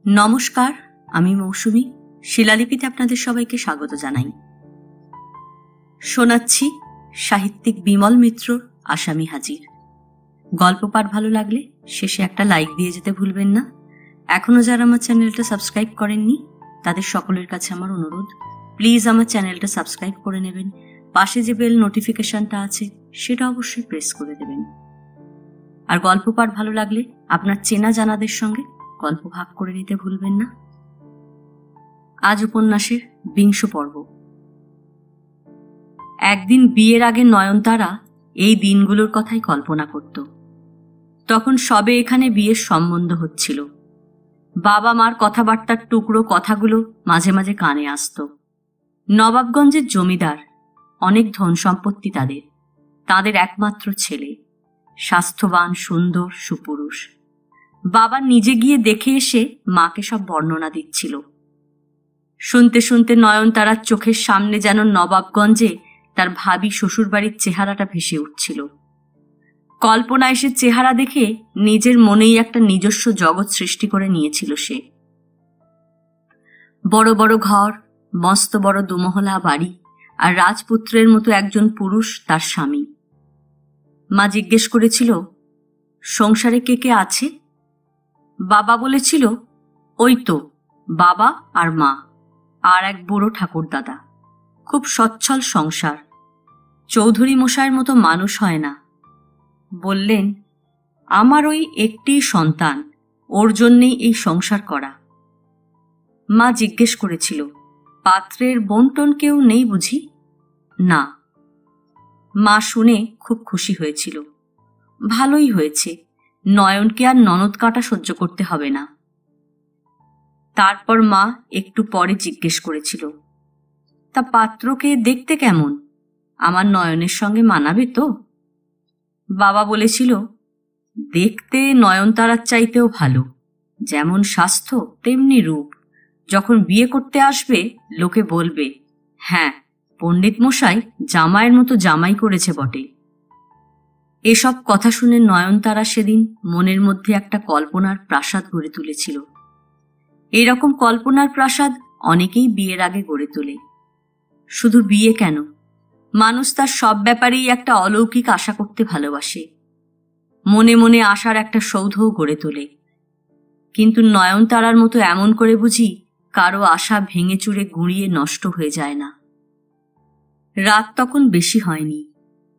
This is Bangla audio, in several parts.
নমস্কার, আমি মৌসুমী। শিলালিপিতে আপনাদের সবাইকে স্বাগত জানাই। শোনাচ্ছি সাহিত্যিক বিমল মিত্রর আসামি হাজির। গল্প পাঠ ভালো লাগলে শেষে একটা লাইক দিয়ে যেতে ভুলবেন না। এখনো যারা আমার চ্যানেলটা সাবস্ক্রাইব করেননি তাদের সকলের কাছে আমার অনুরোধ, প্লিজ আমার চ্যানেলটা সাবস্ক্রাইব করে নেবেন। পাশে যে বেল নোটিফিকেশনটা আছে সেটা অবশ্যই প্রেস করে দেবেন। আর গল্প পাঠ ভালো লাগলে আপনার চেনা জানাদের সঙ্গে গল্প ভাগ করে নিতে ভুলবেন না। আজ উপন্যাসের ২০ পর্ব। একদিন বিয়ের আগে নয়নতারা এই দিনগুলোর কথাই কল্পনা করত। তখন সবে এখানে বিয়ের সম্বন্ধ হচ্ছিল। বাবা মার কথাবার্তার টুকরো কথাগুলো মাঝে মাঝে কানে আসত। নবাবগঞ্জের জমিদার, অনেক ধন সম্পত্তি তাদের একমাত্র ছেলে, স্বাস্থ্যবান, সুন্দর, সুপুরুষ। বাবা নিজে গিয়ে দেখে এসে মাকে সব বর্ণনা দিচ্ছিল। শুনতে শুনতে নয়নতারার চোখের সামনে যেন নবাবগঞ্জে তার ভাবি শ্বশুরবাড়ির চেহারাটা ভেসে উঠছিল। কল্পনায় সে চেহারা দেখে নিজের মনেই একটা নিজস্ব জগৎ সৃষ্টি করে নিয়েছিল সে। বড় বড় ঘর, মস্ত বড় দুমহলা বাড়ি, আর রাজপুত্রের মতো একজন পুরুষ তার স্বামী। মা জিজ্ঞেস করেছিল, সংসারে কে কে আছে? বাবা বলেছিল, ওই তো বাবা আর মা আর এক বুড়ো ঠাকুরদাদা। খুব সচ্ছল সংসার, চৌধুরী মশাইয়ের মতো মানুষ হয় না। বললেন, আমার ওই একটি সন্তান, ওর জন্যেই এই সংসার করা। মা জিজ্ঞেস করেছিল, পাত্রের বোনটোন কেউ নেই বুঝি? না। মা শুনে খুব খুশি হয়েছিল। ভালোই হয়েছে, নয়নকে আর ননদ কাঁটা সহ্য করতে হবে না। তারপর মা একটু পরে জিজ্ঞেস করেছিল, তা পাত্রকে দেখতে কেমন? আমার নয়নের সঙ্গে মানাবে তো? বাবা বলেছিল, দেখতে নয়নতারার চাইতেও ভালো, যেমন স্বাস্থ্য তেমনি রূপ। যখন বিয়ে করতে আসবে লোকে বলবে, হ্যাঁ, পণ্ডিত মশাই জামাইয়ের মতো জামাই করেছে বটে। এসব কথা শুনে নয়নতারা সেদিন মনের মধ্যে একটা কল্পনার প্রাসাদ গড়ে তুলেছিল। এরকম কল্পনার প্রাসাদ অনেকেই বিয়ের আগে গড়ে তোলে। শুধু বিয়ে কেন, মানুষ তার সব ব্যাপারেই একটা অলৌকিক আশা করতে ভালোবাসে। মনে মনে আশার একটা সৌধও গড়ে তোলে। কিন্তু নয়নতারার মতো এমন করে বুঝি কারো আশা ভেঙে চুরে গুঁড়িয়ে নষ্ট হয়ে যায় না। রাত তখন বেশি হয়নি।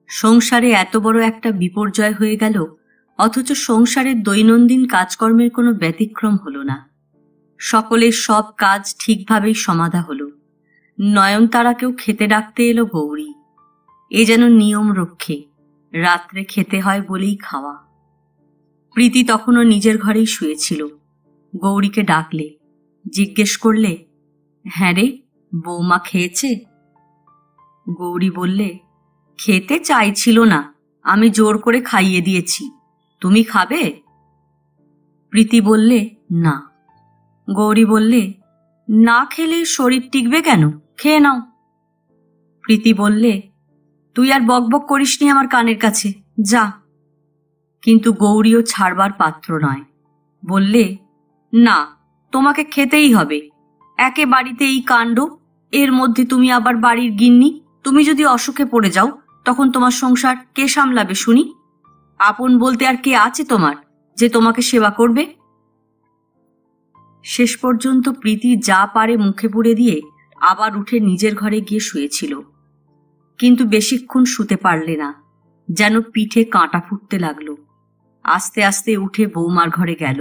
সংসারে এত বড় একটা বিপর্যয় হয়ে গেল, অথচ সংসারের দৈনন্দিন কাজকর্মের কোনো ব্যতিক্রম হলো না। সকলের সব কাজ ঠিকভাবেই সমাধা হলো। নয়নতারাকেও খেতে ডাকতে এলো গৌরী। এ যেন নিয়ম রক্ষে, রাত্রে খেতে হয় বলেই খাওয়া। প্রীতি তখনও নিজের ঘরেই শুয়েছিল। গৌরীকে ডাকলে, জিজ্ঞেস করলে, হ্যাঁ রে, বৌমা খেয়েছে? গৌরী বললে, খেতে চাইছিল না, আমি জোর করে খাইয়ে দিয়েছি। তুমি খাবে? প্রীতি বললে, না। গৌরী বললে, না খেলে শরীর টিকবে কেন, খেয়ে নাও। প্রীতি বললে, তুই আর বকবক করিসনি আমার কানের কাছে, যা। কিন্তু গৌরীও ছাড়বার পাত্র নয়। বললে, না, তোমাকে খেতেই হবে। একে বাড়িতে এই কাণ্ড, এর মধ্যে তুমি আবার বাড়ির গিন্নি। তুমি যদি অসুখে পড়ে যাও তখন তোমার সংসার কে সামলাবে শুনি? আপন বলতে আর কে আছে তোমার যে তোমাকে সেবা করবে? শেষ পর্যন্ত প্রীতি যা পারে মুখে পুড়ে দিয়ে আবার উঠে নিজের ঘরে গিয়ে শুয়েছিল। কিন্তু বেশিক্ষণ শুতে পারলে না, যেন পিঠে কাঁটা ফুটতে লাগলো। আস্তে আস্তে উঠে বৌমার ঘরে গেল।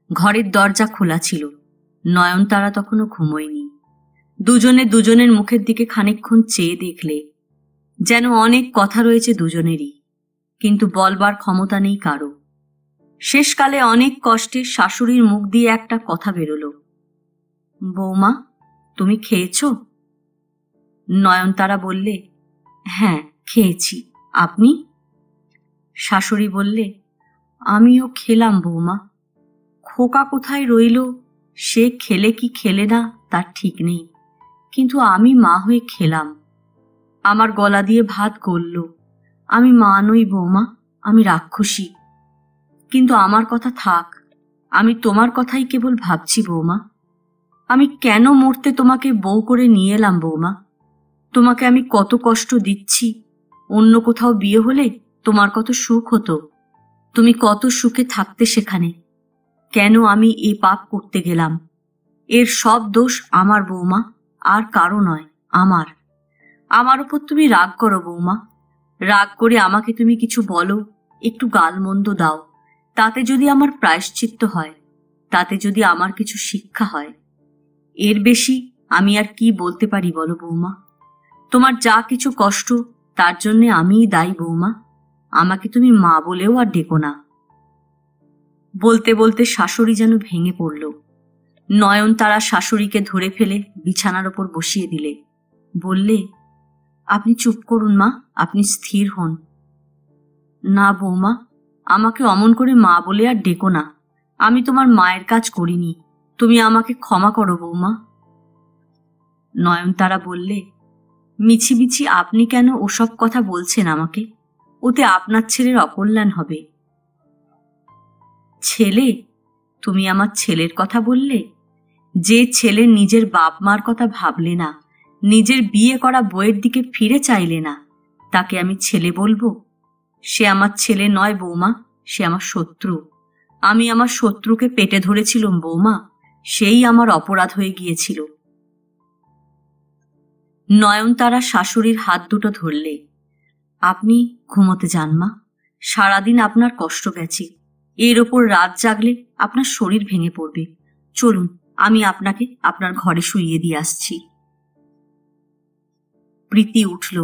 ঘরের দরজা খোলা ছিল। নয়নতারা তখনও ঘুমোয়নি। দুজনে দুজনের মুখের দিকে খানিকক্ষণ চেয়ে দেখলে, যেন অনেক কথা রয়েছে দুজনেরই, কিন্তু বলবার ক্ষমতা নেই কারো। শেষকালে অনেক কষ্টে শাশুড়ির মুখ দিয়ে একটা কথা বেরোলো, বৌমা, তুমি খেয়েছ? নয়নতারা বললে, হ্যাঁ, খেয়েছি। আপনি? শাশুড়ি বললে, আমিও খেলাম বৌমা। খোকা কোথায় রইল, সে খেলে কি খেলে না তার ঠিক নেই, কিন্তু আমি মা হয়ে খেলাম। আমার গলা দিয়ে ভাত গলল। আমি মা নই বৌমা, আমি রাক্ষসী। কিন্তু আমার কথা থাক, আমি তোমার কথাই কেবল ভাবছি বৌমা। আমি কেন মরতে তোমাকে বউ করে নিয়ে এলাম বৌমা? তোমাকে আমি কত কষ্ট দিচ্ছি। অন্য কোথাও বিয়ে হলে তোমার কত সুখ হতো, তুমি কত সুখে থাকতে সেখানে। কেন আমি এ পাপ করতে গেলাম? এর সব দোষ আমার বৌমা, আর কারো নয়, আমার। আমার উপর তুমি রাগ করো বৌমা, রাগ করে আমাকে তুমি কিছু বলো, একটু গালমন্দ দাও, তাতে যদি আমার প্রায়শ্চিত্ত হয়, তাতে যদি আমার কিছু শিক্ষা হয়, এর বেশি আমি আর কি বলতে পারি বলো বৌমা? তোমার যা কিছু কষ্ট তার জন্যে আমিই দায়ী বৌমা। আমাকে তুমি মা বলেও আর ডেকো না। বলতে বলতে শাশুড়ি যেন ভেঙে পড়ল। নয়নতারা শাশুড়িকে ধরে ফেলে বিছানার ওপর বসিয়ে দিলে। বললে, আপনি চুপ করুন মা, আপনি স্থির হন। না বৌমা, আমাকে অমন করে মা বলে আর ডেকো না। আমি তোমার মায়ের কাজ করিনি, তুমি আমাকে ক্ষমা করো বৌমা। নয়নতারা বললে, মিছি মিছি আপনি কেন ওসব কথা বলছেন আমাকে? ওতে আপনার ছেলের অকল্যাণ হবে। ছেলে? তুমি আমার ছেলের কথা বললে? যে ছেলে নিজের বাপ মার কথা ভাবলে না, নিজের বিয়ে করা বউয়ের দিকে ফিরে চাইলে না, তাকে আমি ছেলে বলবো? সে আমার ছেলে নয় বৌমা, সে আমার শত্রু। আমি আমার শত্রুকে পেটে ধরেছিলাম বৌমা, সেই আমার অপরাধ হয়ে গিয়েছিল। নয়নতারা শাশুড়ির হাত দুটো ধরলে। আপনি ঘুমোতে যান মা, সারাদিন আপনার কষ্ট গেছে, এর ওপর রাত জাগলে আপনার শরীর ভেঙে পড়বে। চলুন, আমি আপনাকে আপনার ঘরে শুইয়ে দিয়ে আসছি। প্রীতি উঠল।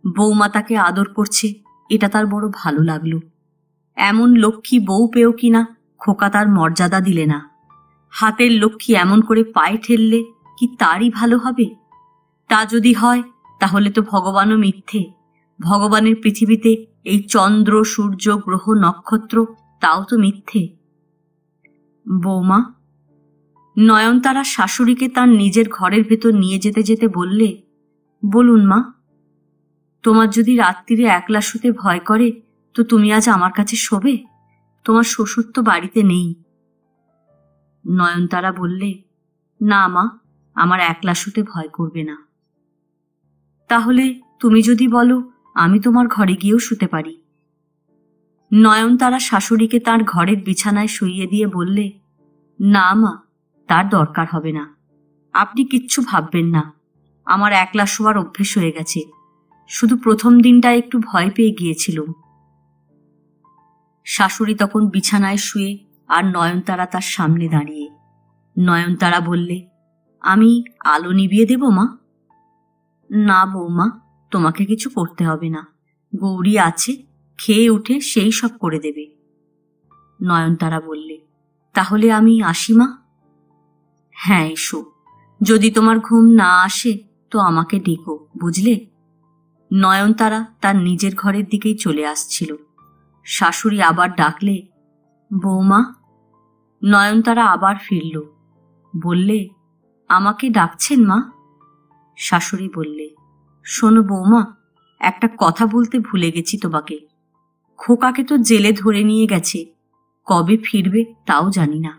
বৌমা তাকে আদর করছে, এটা তার বড় ভালো লাগলো। এমন লক্ষ্মী বউ পেও কিনা খোকা তার মর্যাদা দিলে না। হাতের লক্ষ্মী এমন করে পায়ে ঠেললে কি তারই ভালো হবে? তা যদি হয় তাহলে তো ভগবানও মিথ্যে। ভগবানের পৃথিবীতে এই চন্দ্র, সূর্য, গ্রহ, নক্ষত্র, তাও তো মিথ্যে। বৌমা, নয়নতারা শাশুড়িকে তার নিজের ঘরের ভেতর নিয়ে যেতে যেতে বললে, বলুন মা। তোমার যদি রাত্রিরে একলা শুতে ভয় করে তো তুমি আজ আমার কাছে শোবে? তোমার শ্বশুর তো বাড়িতে নেই। নয়নতারা বললে, না মা, আমার একলা শুতে ভয় করবে না। তাহলে তুমি যদি বলো আমি তোমার ঘরে গিয়েও শুতে পারি। নয়নতারা শাশুড়িকে তার ঘরের বিছানায় শুইয়ে দিয়ে বললে, না মা, তার দরকার হবে না। আপনি কিচ্ছু ভাববেন না, আমার একলা শোয়ার অভ্যেস হয়ে গেছে। শুধু প্রথম দিনটা একটু ভয় পেয়ে গিয়েছিলুম। শাশুড়ি তখন বিছানায় শুয়ে আর নয়নতারা তার সামনে দাঁড়িয়ে। নয়নতারা বললে, আমি আলো নিভিয়ে দেব মা? না বৌমা, তোমাকে কিছু করতে হবে না, গৌরী আছে, খেয়ে উঠে সেই সব করে দেবে। নয়নতারা বললে, তাহলে আমি আসি মা? হ্যাঁ এসো, যদি তোমার ঘুম না আসে তো আমাকে ডেকো, বুঝলে? নয়নতারা তার নিজের ঘরের দিকেই চলে আসছিল। শাশুড়ি আবার ডাকলে, বৌমা। নয়নতারা আবার ফিরল। বললে, আমাকে ডাকছেন মা? শাশুড়ি বললে, শোনো বৌমা, একটা কথা বলতে ভুলে গেছি তোমাকে। খোকাকে তো জেলে ধরে নিয়ে গেছে, কবে ফিরবে তাও জানি না,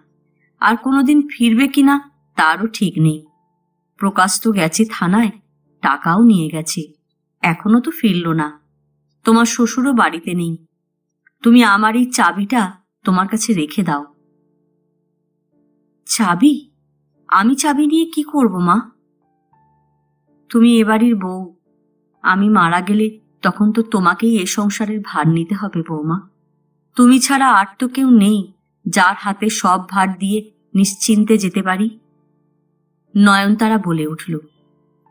আর কোনোদিন ফিরবে কিনা তারও ঠিক নেই। প্রকাশ তো গেছে থানায়, টাকাও নিয়ে গেছে, এখনো তো ফিরল না। তোমার শ্বশুরও বাড়িতে নেই। তুমি আমার এই চাবিটা তোমার কাছে রেখে দাও। চাবি? আমি চাবি নিয়ে কি করব মা? তুমি এ বাড়ির বউ, আমি মারা গেলে তখন তো তোমাকেই এ সংসারের ভার নিতে হবে বৌমা। তুমি ছাড়া আর তো কেউ নেই যার হাতে সব ভার দিয়ে নিশ্চিন্তে যেতে পারি। নয়নতারা বলে উঠল,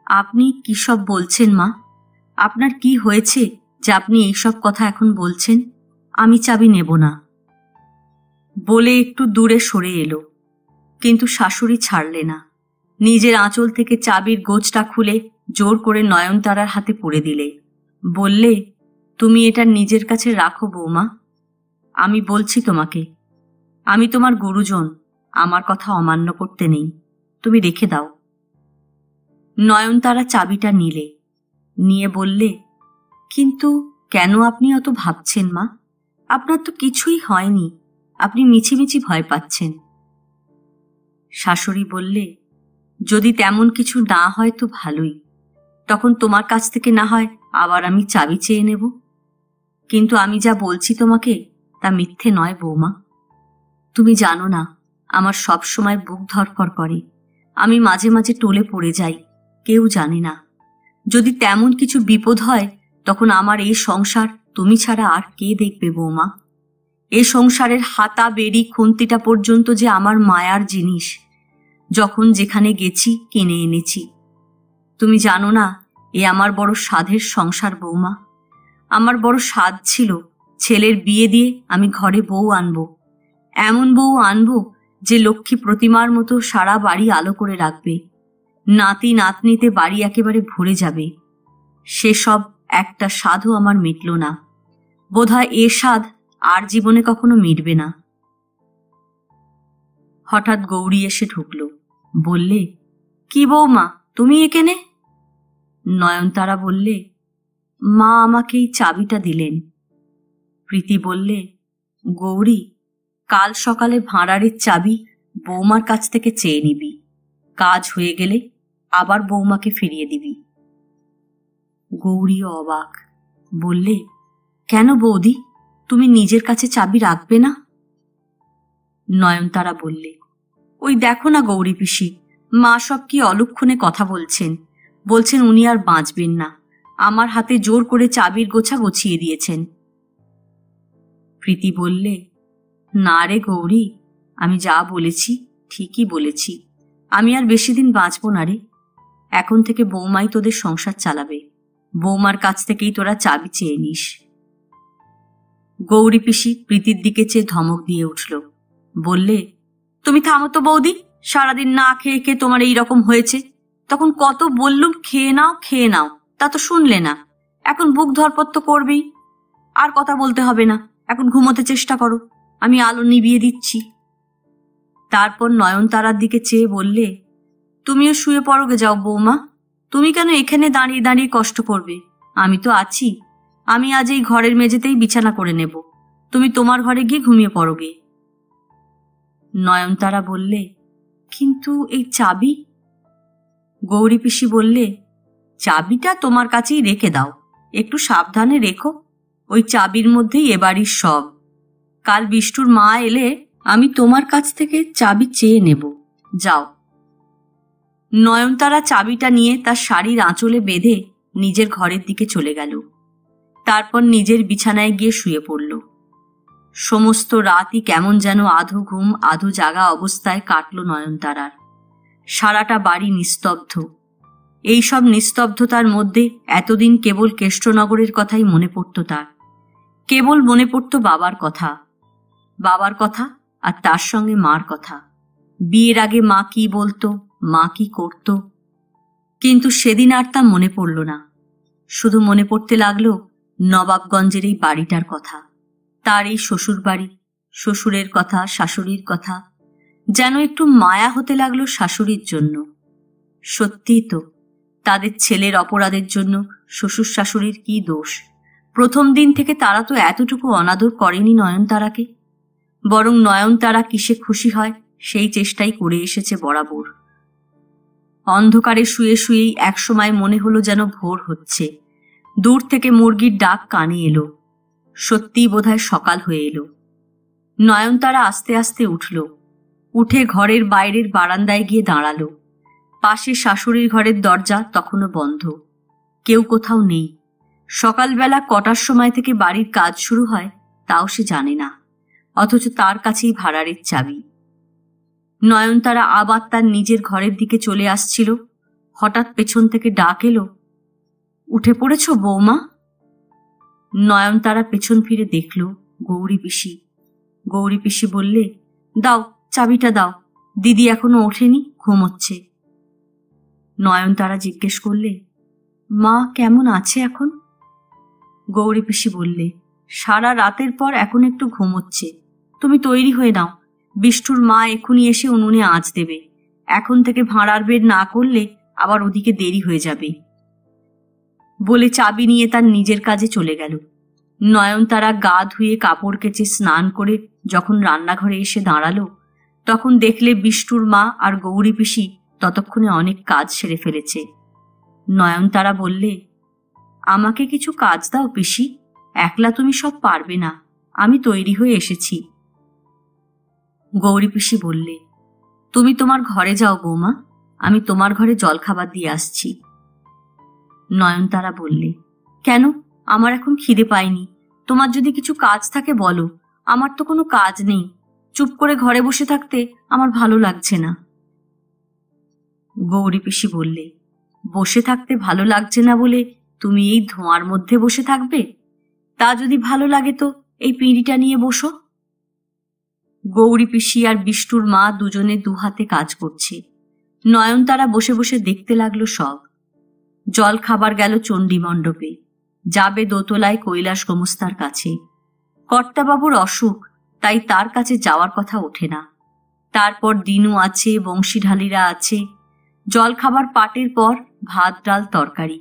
আপনি কি সব বলছেন মা? আপনার কি হয়েছে যে আপনি এইসব কথা এখন বলছেন? আমি চাবি নেব না। বলে একটু দূরে সরে এলো, কিন্তু শাশুড়ি ছাড়লে না। নিজের আঁচল থেকে চাবির গোছটা খুলে জোর করে নয়নতারার হাতে পুরে দিলে। বললে, তুমি এটা নিজের কাছে রাখো বৌমা। আমি বলছি তোমাকে, আমি তোমার গুরুজন, আমার কথা অমান্য করতে নেই, তুমি রেখে দাও। নয়নতারা চাবিটা নিলে, নিয়ে বললে, কিন্তু কেন আপনি অত ভাবছেন মা? আপনার তো কিছুই হয়নি, আপনি মিছিমিছি ভয় পাচ্ছেন। শাশুড়ি বললে, যদি তেমন কিছু না হয় তো ভালোই, তখন তোমার কাছ থেকে না হয় আবার আমি চাবি চেয়ে নেব। কিন্তু আমি যা বলছি তোমাকে তা মিথ্যে নয় বৌমা। তুমি জানো না, আমার সব সময় বুক ধড়ফড় করে, আমি মাঝে মাঝে টলে পড়ে যাই, কেউ জানে না। যদি তেমন কিছু বিপদ হয় তখন আমার এই সংসার তুমি ছাড়া আর কে দেখবে বৌমা? এ সংসারের হাতা বেড়ি খুন্তিটা পর্যন্ত যে আমার মায়ার জিনিস, যখন যেখানে গেছি কিনে এনেছি। তুমি জানো না, এ আমার বড় সাধের সংসার বৌমা। আমার বড় সাধ ছিল ছেলের বিয়ে দিয়ে আমি ঘরে বউ আনবো, এমন বউ আনবো যে লক্ষ্মী প্রতিমার মতো সারা বাড়ি আলো করে রাখবে, নাতি নাতনিতে বাড়ি একেবারে ভরে যাবে। সেসব একটা স্বাদও আমার মিটল না। বোধহয় এ স্বাদ আর জীবনে কখনো মিটবে না। হঠাৎ গৌরী এসে ঢুকল, বললে, কি বৌমা তুমি এখানে? নয়নতারা বললে, মা আমাকে এই চাবিটা দিলেন। প্রীতি বললে, গৌরী, কাল সকালে ভাঁড়ারের চাবি বৌমার কাছ থেকে চেয়ে নিবি, কাজ হয়ে গেলে আবার বৌমাকে ফিরিয়ে দিবি। গৌরীও অবাক, বললে, কেন বৌদি, তুমি নিজের কাছে চাবি রাখবে না? নয়নতারা বললে, ওই দেখো না গৌরী পিসি, মা সব কি অলক্ষণে কথা বলছেন উনি আর বাঁচবেন না, আমার হাতে জোর করে চাবির গোছা গছিয়ে দিয়েছেন। প্রীতি বললে, না রে গৌরী, আমি যা বলেছি ঠিকই বলেছি, আমি আর বেশি দিন বাঁচব না রে। এখন থেকে বৌমাই তোদের সংসার চালাবে, বৌমার কাছ থেকেই তোরা চাবি চেয়ে নিস। গৌরী পিসি প্রীতির দিকে চেয়ে ধমক দিয়ে উঠল, বললে, তুমি থামো তো বৌদি, সারাদিন না খেয়ে খেয়ে তোমার এই রকম হয়েছে। তখন কত বললুম খেয়ে নাও খেয়ে নাও, তা তো শুনলে না। এখন বুক ধরপত্র করবেই। আর কথা বলতে হবে না, এখন ঘুমোতে চেষ্টা করো, আমি আলো নিভিয়ে দিচ্ছি। তারপর নয়নতারার দিকে চেয়ে বললে, তুমিও শুয়ে পড়োগে যাও বৌমা, তুমি কেন এখানে দাঁড়িয়ে দাঁড়িয়ে কষ্ট করবে? আমি তো আছি, আমি আজ এই ঘরের মেঝেতেই বিছানা করে নেব, তুমি তোমার ঘরে গিয়ে ঘুমিয়ে পড়োগে। নয়নতারা বললে, কিন্তু এই চাবি? গৌরী পিসি বললে, চাবিটা তোমার কাছেই রেখে দাও, একটু সাবধানে রেখো, ওই চাবির মধ্যেই এ বাড়ির সব। কাল বিষ্টুর মা এলে আমি তোমার কাছ থেকে চাবি চেয়ে নেব, যাও। নয়নতারা চাবিটা নিয়ে তার শাড়ির আঁচলে বেঁধে নিজের ঘরের দিকে চলে গেল। তারপর নিজের বিছানায় গিয়ে শুয়ে পড়ল। সমস্ত রাতই কেমন যেন আধো ঘুম আধো জাগা অবস্থায় কাটল নয়নতারার। সারাটা বাড়ি নিস্তব্ধ। এইসব নিস্তব্ধতার মধ্যে এতদিন কেবল কেষ্টনগরের কথাই মনে পড়ত তার। কেবল মনে পড়ত বাবার কথা আর তার সঙ্গে মার কথা। বিয়ের আগে মা কি বলতো, মা কি করত, কিন্তু সেদিন আর তা মনে পড়ল না। শুধু মনে পড়তে লাগলো নবাবগঞ্জের এই বাড়িটার কথা, তার এই শ্বশুর বাড়ি, শ্বশুরের কথা, শাশুড়ির কথা। যেন একটু মায়া হতে লাগলো শাশুড়ির জন্য। সত্যিই তো, তাদের ছেলের অপরাধের জন্য শ্বশুর শাশুড়ির কি দোষ? প্রথম দিন থেকে তারা তো এতটুকু অনাদর করেনি নয়নতারাকে, বরং নয়নতারা কিসে খুশি হয় সেই চেষ্টাই করে এসেছে বরাবর। অন্ধকারে শুয়ে শুয়েই একসময় মনে হলো যেন ভোর হচ্ছে। দূর থেকে মুরগির ডাক কানে এলো, সত্যিই বোধহয় সকাল হয়ে এলো। নয়নতারা আস্তে আস্তে উঠল, উঠে ঘরের বাইরের বারান্দায় গিয়ে দাঁড়ালো। পাশে শাশুড়ির ঘরের দরজা তখনও বন্ধ, কেউ কোথাও নেই। সকালবেলা কটার সময় থেকে বাড়ির কাজ শুরু হয় তাও সে জানে না, অথচ তার কাছেই ভাড়ারের চাবি। নয়নতারা আবার তার নিজের ঘরের দিকে চলে আসছিল। হঠাৎ পেছন থেকে ডাক এলো, উঠে পড়েছ বৌমা? নয়নতারা পেছন ফিরে দেখল গৌরী পিসি। গৌরী পিসি বললে, দাও চাবিটা দাও, দিদি এখনো ওঠেনি, ঘুমোচ্ছে। নয়নতারা জিজ্ঞেস করলে, মা কেমন আছে এখন? গৌরী পিসি বললে, সারা রাতের পর এখন একটু ঘুমোচ্ছে। তুমি তৈরি হয়ে নাও, বিষ্টুর মা এখনই এসে উনুনে আঁচ দেবে। এখন থেকে ভাঁড়ার বের না করলে আবার ওদিকে দেরি হয়ে যাবে। বলে চাবি নিয়ে তার নিজের কাজে চলে গেল। নয়নতারা গা ধুয়ে কাপড় কেচে স্নান করে যখন রান্নাঘরে এসে দাঁড়ালো তখন দেখলে বিষ্টুর মা আর গৌরী পিসি ততক্ষণে অনেক কাজ সেরে ফেলেছে। নয়নতারা বললে, আমাকে কিছু কাজ দাও পিসি, একলা তুমি সব পারবে না, আমি তৈরি হয়ে এসেছি। গৌরী পিসি বললে, তুমি তোমার ঘরে যাও বৌমা, আমি তোমার ঘরে জলখাবার দিয়ে আসছি। নয়নতারা বললে, কেন, আমার এখন খিদে পায়নি, তোমার যদি কিছু কাজ থাকে বলো, আমার তো কোনো কাজ নেই, চুপ করে ঘরে বসে থাকতে আমার ভালো লাগছে না। গৌরী পিসি বললে, বসে থাকতে ভালো লাগছে না বলে তুমি এই ধোঁয়ার মধ্যে বসে থাকবে? তা যদি ভালো লাগে তো এই পিঁড়িটা নিয়ে বসো। গৌরী পিসি আর বিষ্টুর মা দুজনে দুহাতে কাজ করছে। নয়নতারা বসে বসে দেখতে লাগলো সব। জল খাবার গেল চণ্ডী মণ্ডপে, যাবে দোতলায় কৈলাস গোমস্তার কাছে। কর্তাবাবুর অসুখ, তাই তার কাছে যাওয়ার কথা ওঠে না। তারপর দিনু আছে, বংশীঢালিরা আছে। জল খাবার পাটের পর ভাত ডাল তরকারি।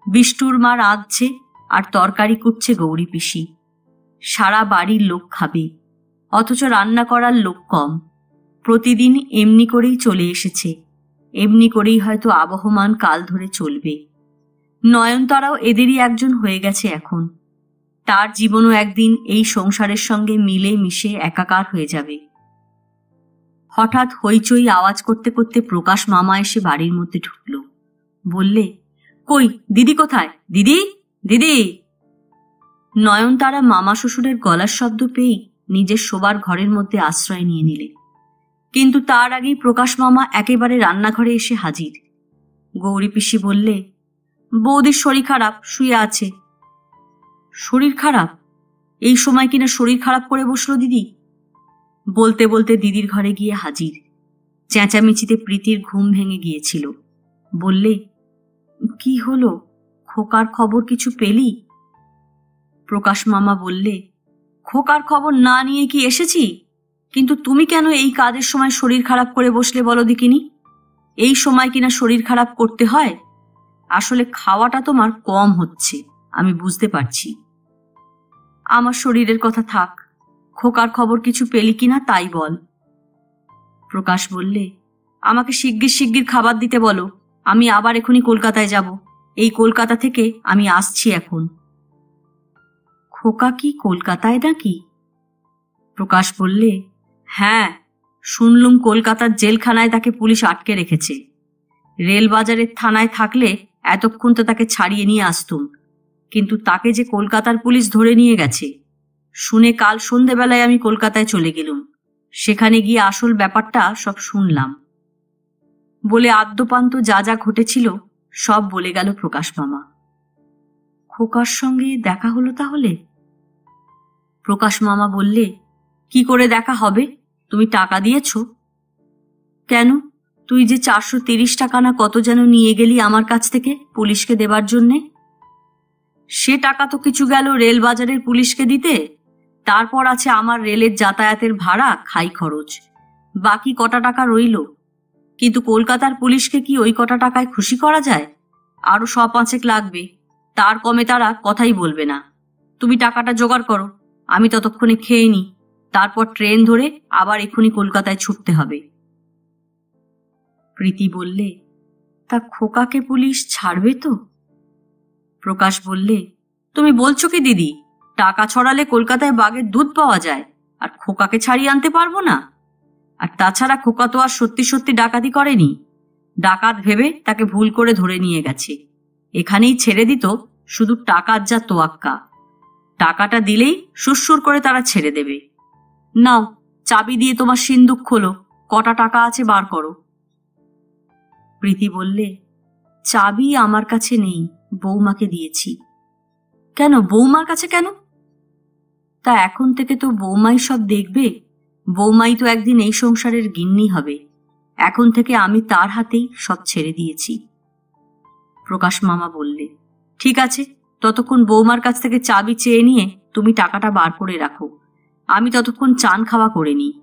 বিষ্টুর মা রাঁধছে আর তরকারি কুটছে গৌরী পিসি। সারা বাড়ির লোক খাবে, অথচ রান্না করার লোক কম। প্রতিদিন এমনি করেই চলে এসেছে, এমনি করেই হয়তো আবহমান কাল ধরে চলবে। নয়নতারাও এদেরই একজন হয়ে গেছে এখন। তার জীবনও একদিন এই সংসারের সঙ্গে মিলে মিশে একাকার হয়ে যাবে। হঠাৎ হইচই আওয়াজ করতে করতে প্রকাশ মামা এসে বাড়ির মধ্যে ঢুকল। বললে, কই দিদি কোথায়? দিদি, দিদি। নয়নতারা মামা শ্বশুরের গলার শব্দ পেয়েই নিজের শোবার ঘরের মধ্যে আশ্রয় নিয়ে নিলে, কিন্তু তার আগেই প্রকাশ মামা একেবারে রান্নাঘরে এসে হাজির। গৌরী পিসি বললে, বৌদির শরীর খারাপ, শুয়ে আছে। শরীর খারাপ? এই সময় কিনা শরীর খারাপ করে বসলো দিদি? বলতে বলতে দিদির ঘরে গিয়ে হাজির। চেঁচামেচিতে প্রীতির ঘুম ভেঙে গিয়েছিল। বললে, কি হলো, খোকার খবর কিছু পেলি? প্রকাশ মামা বললে, খোকার খবর না নিয়ে কি এসেছি, কিন্তু তুমি কেন এই কাজের সময় শরীর খারাপ করে বসলে বলো দেখিনি? এই সময় কিনা শরীর খারাপ করতে হয়? আসলে খাওয়াটা তোমার কম হচ্ছে, আমি বুঝতে পারছি। আমার শরীরের কথা থাক, খোকার খবর কিছু পেলি কিনা তাই বল। প্রকাশ বললে, আমাকে শিগগির শিগগির খাবার দিতে বলো, আমি আবার এখনই কলকাতায় যাব। এই কলকাতা থেকে আমি আসছি এখন। খোকা কি কলকাতায় নাকি? প্রকাশ বললে, হ্যাঁ, শুনলুম কলকাতার জেলখানায় তাকে পুলিশ আটকে রেখেছে। রেলবাজারের থানায় থাকলে এতক্ষণ তো তাকে ছাড়িয়ে নিয়ে আসতুম, কিন্তু তাকে যে কলকাতার পুলিশ ধরে নিয়ে গেছে শুনে কাল সন্ধেবেলায় আমি কলকাতায় চলে গেলুম। সেখানে গিয়ে আসল ব্যাপারটা সব শুনলাম। বলে আদ্যপান্ত যা যা ঘটেছিল সব বলে গেল প্রকাশ মামা। খোকার সঙ্গে দেখা হলো তাহলে? প্রকাশ মামা বললে, কি করে দেখা হবে, তুমি টাকা দিয়েছ? কেন, তুই যে 430 টাকা না কত যেন নিয়ে গেলি আমার কাছ থেকে পুলিশকে দেবার জন্যে? সে টাকা তো কিছু গেল রেলবাজারের পুলিশকে দিতে, তারপর আছে আমার রেলের যাতায়াতের ভাড়া, খাই খরচ, বাকি কটা টাকা রইল। কিন্তু কলকাতার পুলিশকে কি ওই কটা টাকায় খুশি করা যায়? আরো 100-5 লাগবে, তার কমে তারা কথাই বলবে না। তুমি টাকাটা জোগাড় করো, আমি ততক্ষণে খেয়ে নি, তারপর ট্রেন ধরে আবার এক্ষুনি কলকাতায় ছুটতে হবে। প্রীতি বললে, তা খোকাকে পুলিশ ছাড়বে তো? প্রকাশ বললে, তুমি বলছো কি দিদি, টাকা ছড়ালে কলকাতায় বাঘের দুধ পাওয়া যায়, আর খোকাকে ছাড়িয়ে আনতে পারবো না? আর তাছাড়া খোকা তো আর সত্যি সত্যি ডাকাতি করেনি, ডাকাত ভেবে তাকে ভুল করে ধরে নিয়ে গেছে। এখানেই ছেড়ে দিত শুধু টাকার যা তোয়াক্কা, টাকাটা দিলেই সুরসুর করে তারা ছেড়ে দেবে। নাও, চাবি দিয়ে তোমার সিন্দুক খোলো, কটা টাকা আছে বার করো। প্রীতি বললে, চাবি আমার কাছে নেই, বৌমাকে দিয়েছি। কেন, বৌমার কাছে কেন? তা এখন থেকে তো বৌমাই সব দেখবে, বৌমাই তো একদিন এই সংসারের গিন্নি হবে, এখন থেকে আমি তার হাতেই সব ছেড়ে দিয়েছি। প্রকাশ মামা বললে, ঠিক আছে, ততক্ষণ বৌমার কাছ থেকে চাবি চেয়ে নিয়ে তুমি টাকাটা বার করে রাখো, আমি ততক্ষণ চান খাওয়া করে নিই।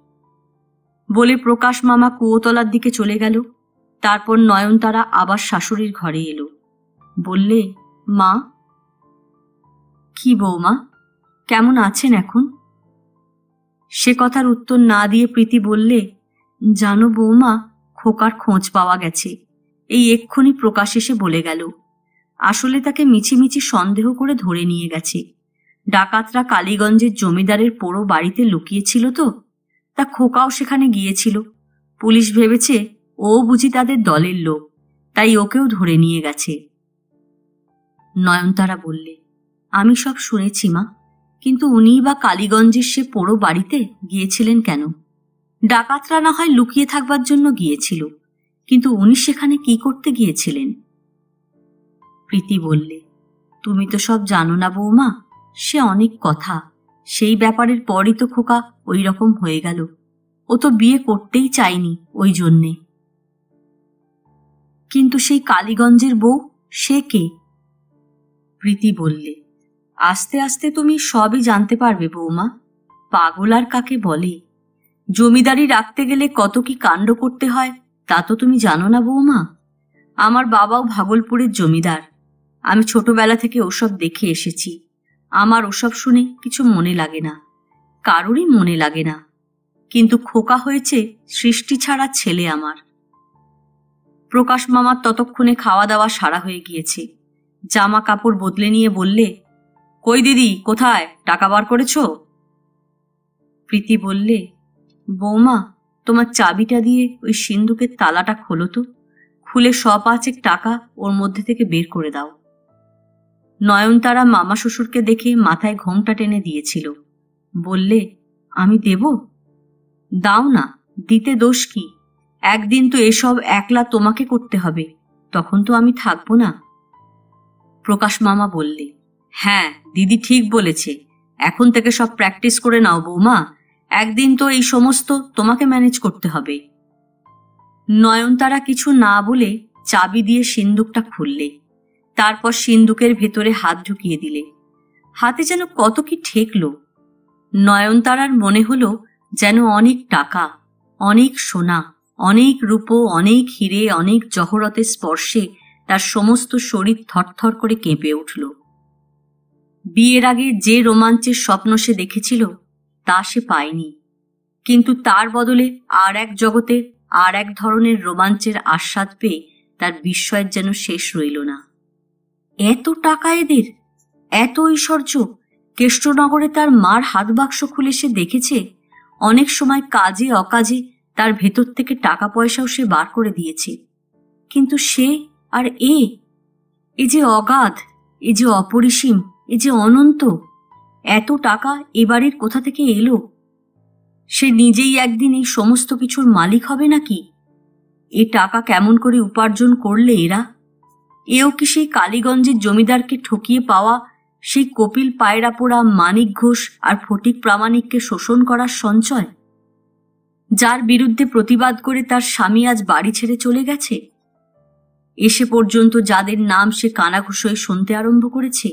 বলে প্রকাশ মামা কুয়োতলার দিকে চলে গেল। তারপর নয়নতারা আবার শাশুড়ির ঘরে এলো। বললে, মা। কি বৌমা, কেমন আছেন এখন? সে কথার উত্তর না দিয়ে প্রীতি বললে, জানো বৌমা, খোকার খোঁজ পাওয়া গেছে। এই এক্ষুনি প্রকাশ এসে বলে গেল। আসলে তাকে মিছিমিছি সন্দেহ করে ধরে নিয়ে গেছে। ডাকাতরা কালীগঞ্জের জমিদারের পোড়ো বাড়িতে লুকিয়েছিল তো, তা খোকাও সেখানে গিয়েছিল। পুলিশ ভেবেছে ও বুঝি তাদের দলের লোক, তাই ওকেও ধরে নিয়ে গেছে। নয়নতারা বললে, আমি সব শুনেছি মা, কিন্তু উনিই বা কালীগঞ্জের সে পোড়ো বাড়িতে গিয়েছিলেন কেন? ডাকাতরা না হয় লুকিয়ে থাকবার জন্য গিয়েছিল, কিন্তু উনি সেখানে কি করতে গিয়েছিলেন? প্রীতি বললে, তুমি তো সব জানো না বৌমা, সে অনেক কথা। সেই ব্যাপারের পরই তো খোকা ওই রকম হয়ে গেল। ও তো বিয়ে করতেই চায়নি ওই জন্যে। কিন্তু সেই কালীগঞ্জের বউ, সে কে? প্রীতি বললে, আস্তে আস্তে তুমি সবই জানতে পারবে বৌমা। পাগল আর কাকে বলে? জমিদারি রাখতে গেলে কত কি কাণ্ড করতে হয় তা তো তুমি জানো না বৌমা। আমার বাবাও ভাগলপুরের জমিদার। আমি ছোটবেলা থেকে ওসব দেখে এসেছি। আমার ওসব শুনে কিছু মনে লাগে না, কারোরই মনে লাগে না। কিন্তু খোকা হয়েছে সৃষ্টি ছাড়া ছেলে আমার। প্রকাশ মামার ততক্ষণে খাওয়া দাওয়া সারা হয়ে গিয়েছে। জামা কাপড় বদলে নিয়ে বললে, কই দিদি, কোথায়? টাকা বার করেছ? প্রীতি বললে, বৌমা, তোমার চাবিটা দিয়ে ওই সিন্ধুকের তালাটা খোলো তো, খুলে 100-5 টাকা ওর মধ্যে থেকে বের করে দাও। নয়নতারা মামা শ্বশুরকে দেখে মাথায় ঘোমটা টেনে দিয়েছিল। বললে, আমি দেব? দাও না, দিতে দোষ কি? একদিন তো এসব একলা তোমাকে করতে হবে, তখন তো আমি থাকবো না। প্রকাশ মামা বললে, হ্যাঁ দিদি ঠিক বলেছে, এখন থেকে সব প্র্যাকটিস করে নাও বৌমা, একদিন তো এই সমস্ত তোমাকে ম্যানেজ করতে হবে। নয়নতারা কিছু না বলে চাবি দিয়ে সিন্দুকটা খুললে। তারপর সিন্দুকের ভেতরে হাত ঢুকিয়ে দিলে। হাতে যেন কত কি ঠেকল। নয়নতারার মনে হলো যেন অনেক টাকা, অনেক সোনা, অনেক রূপো, অনেক হিরে, অনেক জহরতের স্পর্শে তার সমস্ত শরীর থরথর করে কেঁপে উঠল। বিয়ের আগে যে রোমাঞ্চের স্বপ্ন সে দেখেছিল তা সে পায়নি, কিন্তু তার বদলে আর এক জগতের আর এক ধরনের রোমাঞ্চের আস্বাদ পেয়ে তার বিস্ময়ের যেন শেষ রইল না। এত টাকা এদের, এত ঐশ্বর্য! কেষ্টনগরে তার মার হাত বাক্স খুলে সে দেখেছে। অনেক সময় কাজে অকাজে তার ভেতর থেকে টাকা পয়সাও সে বার করে দিয়েছে। কিন্তু সে আর এ যে অগাধ, এ যে অপরিসীম, এ যে অনন্ত! এত টাকা এবারের কোথা থেকে এলো? সে নিজেই একদিন এই সমস্ত কিছুর মালিক হবে নাকি? এ টাকা কেমন করে উপার্জন করলে এরা? এও কি সেই কালীগঞ্জের জমিদারকে ঠকিয়ে পাওয়া সেই কপিল পায়রা পোড়া মানিক ঘোষ আর ফটিক প্রামাণিককে শোষণ করার সঞ্চয়, যার বিরুদ্ধে প্রতিবাদ করে তার স্বামী আজ বাড়ি ছেড়ে চলে গেছে? এসে পর্যন্ত যাদের নাম সে কানাঘুষোয় শুনতে আরম্ভ করেছে,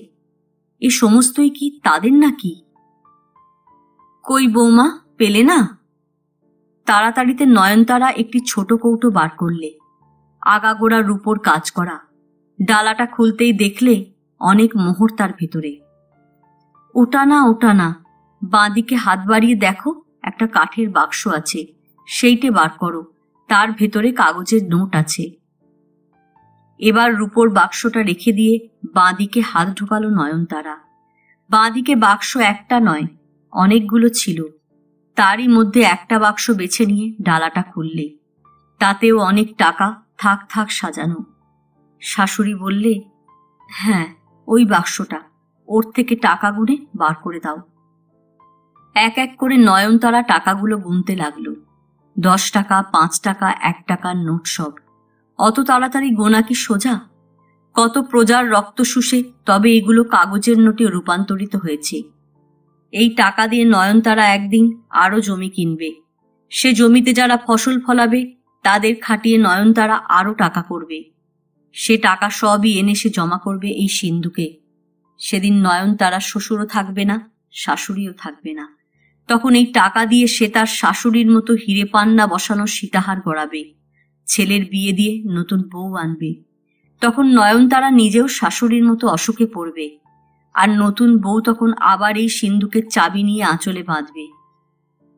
এ সমস্তই কি তাদের নাকি? কই বৌমা, পেলে না? তাড়াতাড়িতে নয়নতারা একটি ছোট কৌটো বার করলে। আগাগোড়া রূপোর কাজ করা। ডালাটা খুলতেই দেখলে অনেক মোহর তার ভেতরে। ওটা না, ওটা না, বাঁদিকে হাত বাড়িয়ে দেখো, একটা কাঠের বাক্স আছে, সেইটে বার করো, তার ভেতরে কাগজের নোট আছে। এবার রূপোর বাক্সটা রেখে দিয়ে বাঁদিকে হাত ঢোকালো নয়নতারা। বাঁদিকে বাক্স একটা নয়, অনেকগুলো ছিল। তারই মধ্যে একটা বাক্স বেছে নিয়ে ডালাটা খুললে। তাতেও অনেক টাকা থাক থাক সাজানো। শাশুড়ি বললে, হ্যাঁ ওই বাক্সটা, ওর থেকে টাকা গুনে বার করে দাও। এক এক করে নয়নতারা টাকাগুলো গুনতে লাগলো। 10 টাকা, 5 টাকা, 1 টাকার নোট সব। অত তাড়াতাড়ি গোনা কি সোজা? কত প্রজার রক্ত শুষে তবে এগুলো কাগজের নোটে রূপান্তরিত হয়েছে। এই টাকা দিয়ে নয়নতারা একদিন আরো জমি কিনবে। সে জমিতে যারা ফসল ফলাবে তাদের খাটিয়ে নয়নতারা আরো টাকা করবে। সে টাকা সবই এনে সে জমা করবে এই সিন্ধুকে। সেদিন নয়নতারা শ্বশুরও থাকবে না, শাশুড়িও থাকবে না। তখন এই টাকা দিয়ে সে তার শাশুড়ির মতো হিরে পান্না বসানো সীতাহার গড়াবে, ছেলের বিয়ে দিয়ে নতুন বউ আনবে। তখন নয়নতারা নিজেও শাশুড়ির মতো অসুখে পড়বে, আর নতুন বউ তখন আবার এই সিন্ধুকের চাবি নিয়ে আঁচলে বাঁধবে।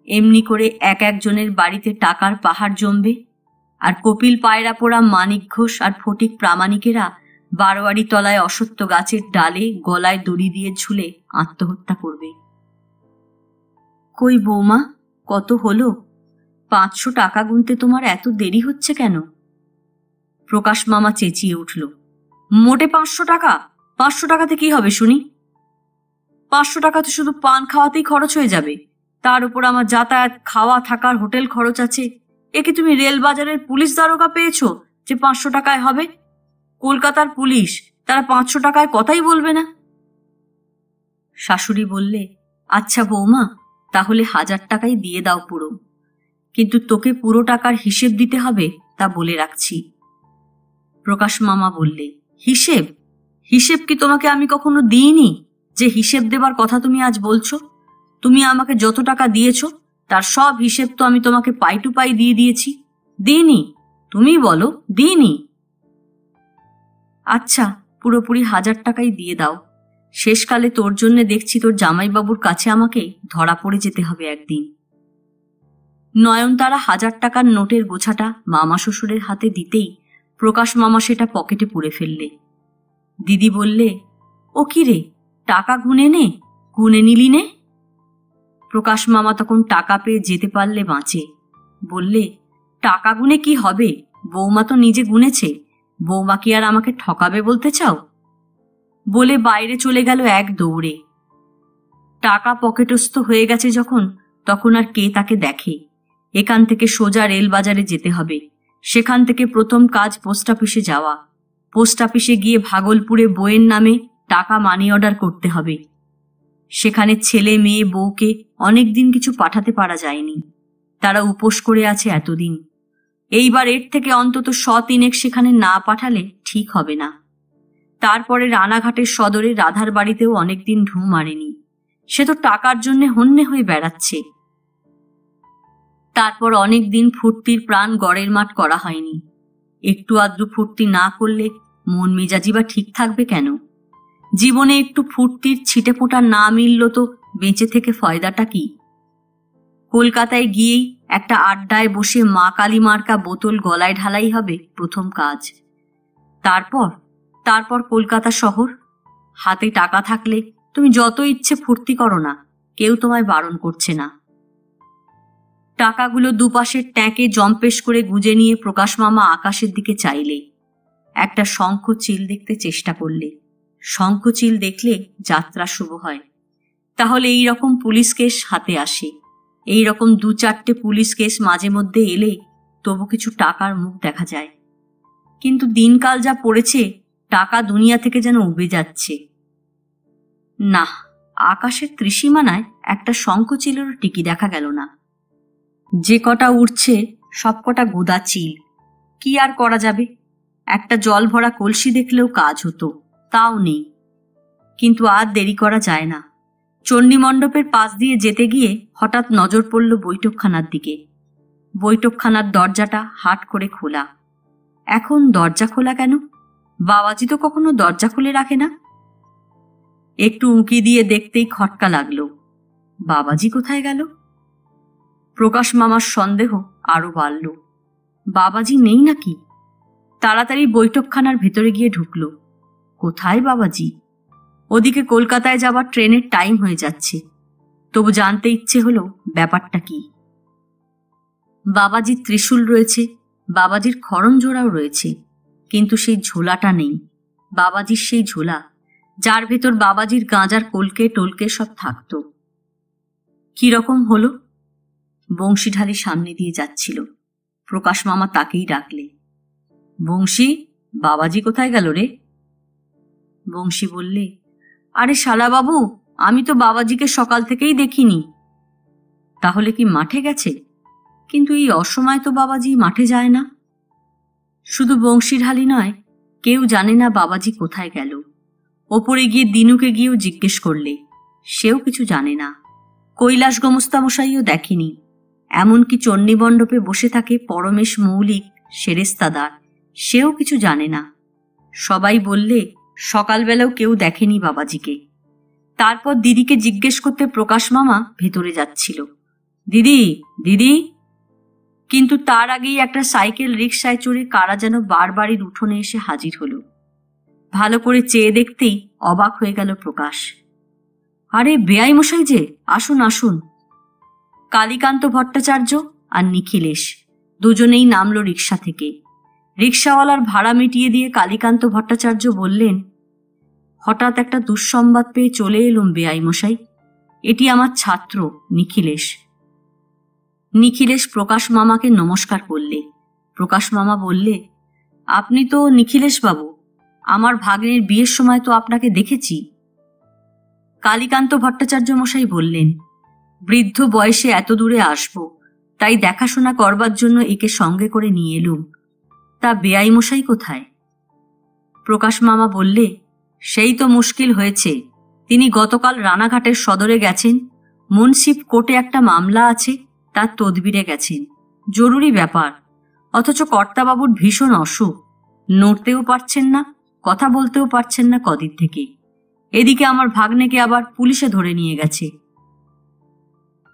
এমনি করে এক একজনের বাড়িতে টাকার পাহাড় জমবে, আর কপিল পায়রা পোড়া মানিক ঘোষ আর ফটিক প্রামাণিকেরা বারোয়ারি তলায় অসত্য গাছের ডালে গলায় দড়ি দিয়ে ঝুলে আত্মহত্যা করবে। কই বৌমা, কত হলো? 500 টাকা গুনতে তোমার এত দেরি হচ্ছে কেন? প্রকাশ মামা চেঁচিয়ে উঠল, মোটে 500 টাকা? 500 টাকাতে কি হবে শুনি? 500 টাকা তো শুধু পান খাওয়াতেই খরচ হয়ে যাবে, তার উপর আমার যাতায়াত, খাওয়া, থাকার হোটেল খরচ আছে। একে তুমি রেল বাজারের পুলিশ দারোগা পেয়েছো যে 500 টাকায় হবে? কলকাতার পুলিশ, তারা 500 টাকায় কথাই বলবে না। শাশুড়ি বললে, আচ্ছা বৌমা, তাহলে 1000 টাকাই দিয়ে দাও পুরো, কিন্তু তোকে পুরো টাকার হিসেব দিতে হবে, তা বলে রাখছি। প্রকাশ মামা বললে, হিসেব? হিসেব কি তোমাকে আমি কখনো দিইনি যে হিসেব দেবার কথা তুমি আজ বলছো? তুমি আমাকে যত টাকা দিয়েছো তার সব হিসেব তো আমি তোমাকে পাই টু পাই দিয়ে দিয়েছি। দিইনি? তুমি বলো দিইনি? আচ্ছা, পুরোপুরি 1000 টাকাই দিয়ে দাও। শেষকালে তোর জন্য দেখছি তোর জামাইবাবুর কাছে আমাকে ধরা পড়ে যেতে হবে একদিন। নয়নতারা 1000 টাকার নোটের গোছাটা মামা শ্বশুরের হাতে দিতেই প্রকাশ মামা সেটা পকেটে পুরে ফেললে। দিদি বললে, ও কি রে, টাকা গুনে নে, গুনে নিলি নে? প্রকাশ মামা তখন টাকা পেয়ে যেতে পারলে বাঁচে। বললে, টাকা গুনে কি হবে, বৌমা তো নিজে গুনেছে, বৌমা কি আর আমাকে ঠকাবে বলতে চাও? বলে বাইরে চলে গেল এক দৌড়ে। টাকা পকেটস্থ হয়ে গেছে যখন, তখন আর কে তাকে দেখে? এখান থেকে সোজা রেল বাজারে যেতে হবে। সেখান থেকে প্রথম কাজ পোস্ট অফিসে যাওয়া। পোস্ট অফিসে গিয়ে ভাগলপুরে বইয়ের নামে টাকা মানি অর্ডার করতে হবে। সেখানে ছেলে মেয়ে বউকে অনেকদিন কিছু পাঠাতে পারা যায়নি, তারা উপোস করে আছে এতদিন। এইবার এর থেকে অন্তত 100 সেখানে না পাঠালে ঠিক হবে না। তারপরে রানাঘাটের সদরে রাধার বাড়িতেও অনেকদিন ঢু মারেনি, সে তো টাকার জন্য হন্যে হয়ে বেড়াচ্ছে। তারপর অনেকদিন ফুর্তির প্রাণ গড়ের মাঠ করা হয়নি। একটু আদ্রু ফুর্তি না করলে মন মেজাজি বা ঠিক থাকবে কেন? জীবনে একটু ফুর্তির ছিটে ফোঁটা না মিলল তো বেঁচে থেকে ফয়দাটা কি? কলকাতায় গিয়েই একটা আড্ডায় বসে মা কালী মার্কা বোতল গলায় ঢালাই হবে প্রথম কাজ। তারপর কলকাতা শহর। হাতে টাকা থাকলে তুমি যত ইচ্ছে ফুর্তি করো না, কেউ তোমায় বারণ করছে না। টাকাগুলো দুপাশের ট্যাঁকে জম্পেশ করে গুজে নিয়ে প্রকাশ মামা আকাশের দিকে চাইলে। একটা শঙ্খ চিল দেখতে চেষ্টা করলে। শঙ্খ চিল দেখলে যাত্রা শুভ হয়। তাহলে এই রকম পুলিশ কেস হাতে আসে। এই রকম 2-4টে পুলিশ কেস মাঝে মধ্যে এলে তবু কিছু টাকার মুখ দেখা যায়। কিন্তু দিনকাল যা পড়েছে, টাকা দুনিয়া থেকে যেন উবে যাচ্ছে। না, আকাশের ত্রিসীমানায় একটা শঙ্খ চিলেরও টিকি দেখা গেল না। যে কটা উঠছে সব কটা গোদা চিল। কি আর করা যাবে? একটা জল ভরা কলসি দেখলেও কাজ হতো, তাও নেই। কিন্তু আর দেরি করা যায় না। চণ্ডী মণ্ডপের পাশ দিয়ে যেতে গিয়ে হঠাৎ নজর পড়ল বৈঠকখানার দিকে। বৈঠকখানার দরজাটা হাট করে খোলা। এখন দরজা খোলা কেন? বাবাজি তো কখনো দরজা খুলে রাখে না। একটু উঁকি দিয়ে দেখতেই খটকা লাগলো। বাবাজি কোথায় গেল? প্রকাশ মামার সন্দেহ আরো বাড়ল। বাবাজি নেই নাকি? তাড়াতাড়ি বৈঠকখানার ভেতরে গিয়ে ঢুকল। কোথায় বাবাজি? ওদিকে কলকাতায় যাবার ট্রেনের টাইম হয়ে যাচ্ছে। তবু জানতে ইচ্ছে হলো ব্যাপারটা কি। বাবাজির ত্রিশূল রয়েছে, বাবাজির খড়ম জোড়াও রয়েছে, কিন্তু সেই ঝোলাটা নেই। বাবাজির সেই ঝোলা, যার ভেতর বাবাজির গাঁজার কলকে টলকে সব থাকত। কিরকম হলো? বংশীঢালি সামনে দিয়ে যাচ্ছিল। প্রকাশ মামা তাকেই ডাকলে, বংশী, বাবাজি কোথায় গেল রে? বংশী বললে, আরে শালা বাবু, আমি তো বাবাজিকে সকাল থেকেই দেখিনি। তাহলে কি মাঠে গেছে? কিন্তু এই অসময় তো বাবাজি মাঠে যায় না। শুধু বংশীঢালি নয়, কেউ জানে না বাবাজি কোথায় গেল। ওপরে গিয়ে দিনুকে গিয়েও জিজ্ঞেস করলে, সেও কিছু জানে না। কৈলাস গোমস্তামশাইও দেখেনি। এমনকি চণ্ডী মণ্ডপে বসে থাকে পরমেশ মৌলিক সেরেস্তাদার, সেও কিছু জানে না। সবাই বললে সকালবেলাও কেউ দেখেনি বাবাজিকে। তারপর দিদিকে জিজ্ঞেস করতে প্রকাশ মামা ভেতরে যাচ্ছিল। দিদি, দিদি। কিন্তু তার আগেই একটা সাইকেল রিকশায় চড়ে কারা যেন বারবাড়ির উঠোনে এসে হাজির হলো। ভালো করে চেয়ে দেখতেই অবাক হয়ে গেল প্রকাশ। আরে বেয়াই মশাই যে, আসুন আসুন। কালীকান্ত ভট্টাচার্য আর নিখিলেশ দুজনেই নামলো রিকশা থেকে। রিকশাওয়ালার ভাড়া মিটিয়ে দিয়ে কালীকান্ত ভট্টাচার্য বললেন, হঠাৎ একটা দুঃসংবাদ পেয়ে চলে এলুম বেয়াই মশাই। এটি আমার ছাত্র নিখিলেশ। নিখিলেশ প্রকাশ মামাকে নমস্কার করলে। প্রকাশ মামা বললে, আপনি তো নিখিলেশ বাবু, আমার ভাগ্নের বিয়ের সময় তো আপনাকে দেখেছি। কালীকান্ত ভট্টাচার্য মশাই বললেন, বৃদ্ধ বয়সে এত দূরে আসব, তাই দেখাশোনা করবার জন্য একে সঙ্গে করে নিয়ে এলুম। তা বেয়াই মশাই কোথায়? প্রকাশ মামা বললে, সেই তো মুশকিল হয়েছে। তিনি গতকাল রানাঘাটের সদরে গেছেন। মুন্সিপ কোর্টে একটা মামলা আছে, তার তদবিরে গেছেন। জরুরি ব্যাপার। অথচ কর্তাবাবুর ভীষণ অসুখ, নড়তেও পারছেন না, কথা বলতেও পারছেন না কদিন থেকে। এদিকে আমার ভাগ্নেকে আবার পুলিশে ধরে নিয়ে গেছে।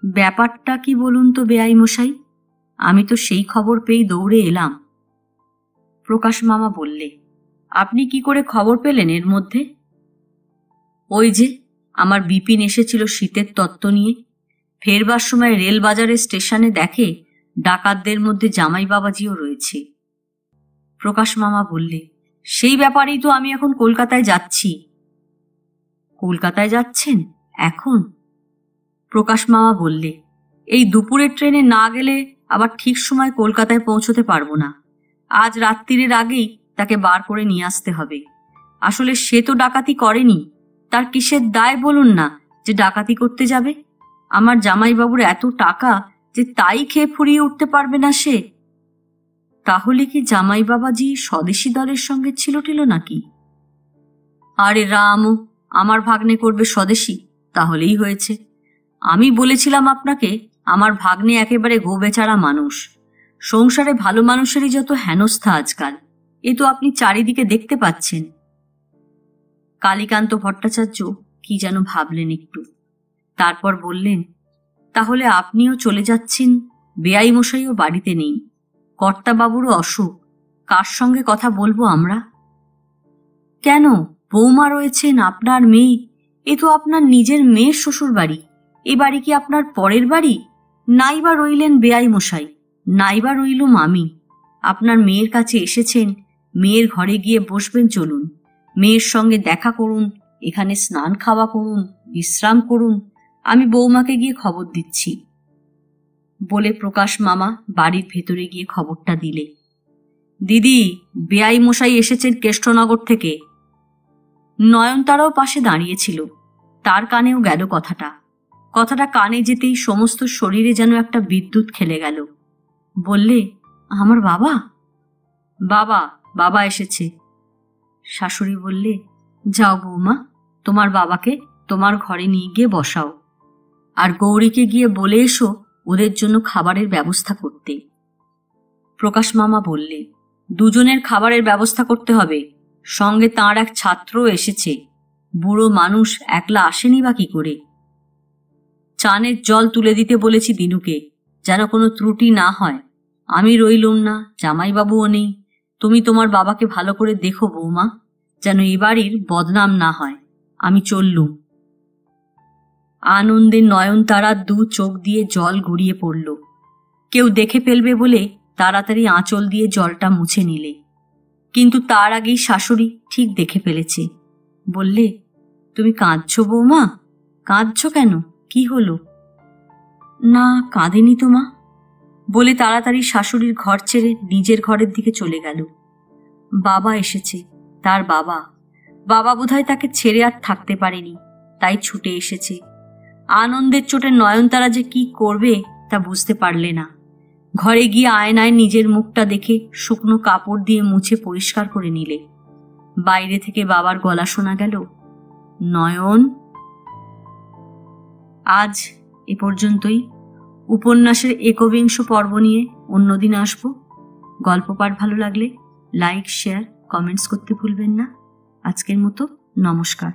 ব্যাপারটা কি বলুন তো বেয়াই মশাই? আমি তো সেই খবর পেয়েই দৌড়ে এলাম। প্রকাশ মামা বললে, আপনি কি করে খবর পেলেন এর মধ্যে? ওই যে আমার বিপিন এসেছিল শীতের তত্ত্ব নিয়ে। ফেরবার সময় রেল বাজারের স্টেশনে দেখে ডাকাতদের মধ্যে জামাই বাবাজিও রয়েছে। প্রকাশ মামা বললে, সেই ব্যাপারেই তো আমি এখন কলকাতায় যাচ্ছি। কলকাতায় যাচ্ছেন এখন? প্রকাশ মামা বললে, এই দুপুরের ট্রেনে না গেলে আবার ঠিক সময় কলকাতায় পৌঁছতে পারবো না। আজ রাত্রিরের আগেই তাকে বার করে নিয়ে আসতে হবে। আসলে সে তো ডাকাতি করেনি, তার কিসের দায় বলুন না যে ডাকাতি করতে যাবে? আমার জামাইবাবুর এত টাকা যে তাই খেয়ে ফুরিয়ে উঠতে পারবে না সে। তাহলে কি জামাই বাবাজি স্বদেশী দলের সঙ্গে ছিল টিল নাকি? আরে রাম, আমার ভাগ্নে করবে স্বদেশী, তাহলেই হয়েছে। আমি বলেছিলাম আপনাকে, আমার ভাগ্নে একেবারে গোবেচারা মানুষ। সংসারে ভালো মানুষেরই যত হেনস্থা আজকাল, এ তো আপনি চারিদিকে দেখতে পাচ্ছেন। কালীকান্ত ভট্টাচার্য কি যেন ভাবলেন একটু, তারপর বললেন, তাহলে আপনিও চলে যাচ্ছেন? বেয়াই মশাইও বাড়িতে নেই, কর্তাবাবুরও অসুখ, কার সঙ্গে কথা বলবো আমরা? কেন, বৌমা রয়েছেন, আপনার মেয়ে। এ তো আপনার নিজের মেয়ের শ্বশুর বাড়ি। এ বাড়ি কি আপনার পরের বাড়ি? নাইবা রইলেন বেয়াই মশাই, নাইবা রইলুম আমি। আপনার মেয়ের কাছে এসেছেন, মেয়ের ঘরে গিয়ে বসবেন, চলুন মেয়ের সঙ্গে দেখা করুন, এখানে স্নান খাওয়া করুন, বিশ্রাম করুন, আমি বৌমাকে গিয়ে খবর দিচ্ছি। বলে প্রকাশ মামা বাড়ির ভেতরে গিয়ে খবরটা দিলে। দিদি, বেয়াই মশাই এসেছেন কেষ্টনগর থেকে। নয়নতারাও পাশে দাঁড়িয়েছিল, তার কানেও গেল কথাটা। কথাটা কানে যেতেই সমস্ত শরীরে যেন একটা বিদ্যুৎ খেলে গেল। বললে, আমার বাবা? বাবা, বাবা এসেছে। শাশুড়ি বললে, যাও বৌমা, তোমার বাবাকে তোমার ঘরে নিয়ে গিয়ে বসাও, আর গৌরীকে গিয়ে বলে এসো ওদের জন্য খাবারের ব্যবস্থা করতে। প্রকাশ মামা বললে, দুজনের খাবারের ব্যবস্থা করতে হবে, সঙ্গে তাঁর এক ছাত্রও এসেছে। বুড়ো মানুষ একলা আসেনি বা কি করে? চানের জল তুলে দিতে বলেছি দিনুকে, যেন কোনো ত্রুটি না হয়। আমি রইলুম না, জামাইবাবুও নেই। তুমি তোমার বাবাকে ভালো করে দেখো বৌমা, যেন এ বাড়ির বদনাম না হয়। আমি চললুম। আনন্দে নয়নতারার দু চোখ দিয়ে জল গড়িয়ে পড়ল। কেউ দেখে ফেলবে বলে তাড়াতাড়ি আঁচল দিয়ে জলটা মুছে নিলে, কিন্তু তার আগেই শাশুড়ি ঠিক দেখে ফেলেছে। বললে, তুমি কাঁদছো বৌমা? কাঁদছো কেন, কি হলো? না, কাঁদেনি তো মা। বলে তাড়াতাড়ি শাশুড়ির ঘর ছেড়ে নিজের ঘরের দিকে চলে গেল। বাবা এসেছে, তার বাবা। বাবা বোধহয় তাকে ছেড়ে আর থাকতে পারেনি, তাই ছুটে এসেছে। আনন্দের চোটে নয়নতারা যে কি করবে তা বুঝতে পারলে না। ঘরে গিয়ে আয়নায় নিজের মুখটা দেখে শুকনো কাপড় দিয়ে মুছে পরিষ্কার করে নিলে। বাইরে থেকে বাবার গলা শোনা গেল, নয়ন। আজ এ পর্যন্তই। উপন্যাসের একবিংশ পর্ব নিয়ে অন্যদিন আসব। গল্প পাঠ ভালো লাগলে লাইক, শেয়ার, কমেন্টস করতে ভুলবেন না। আজকের মতো নমস্কার।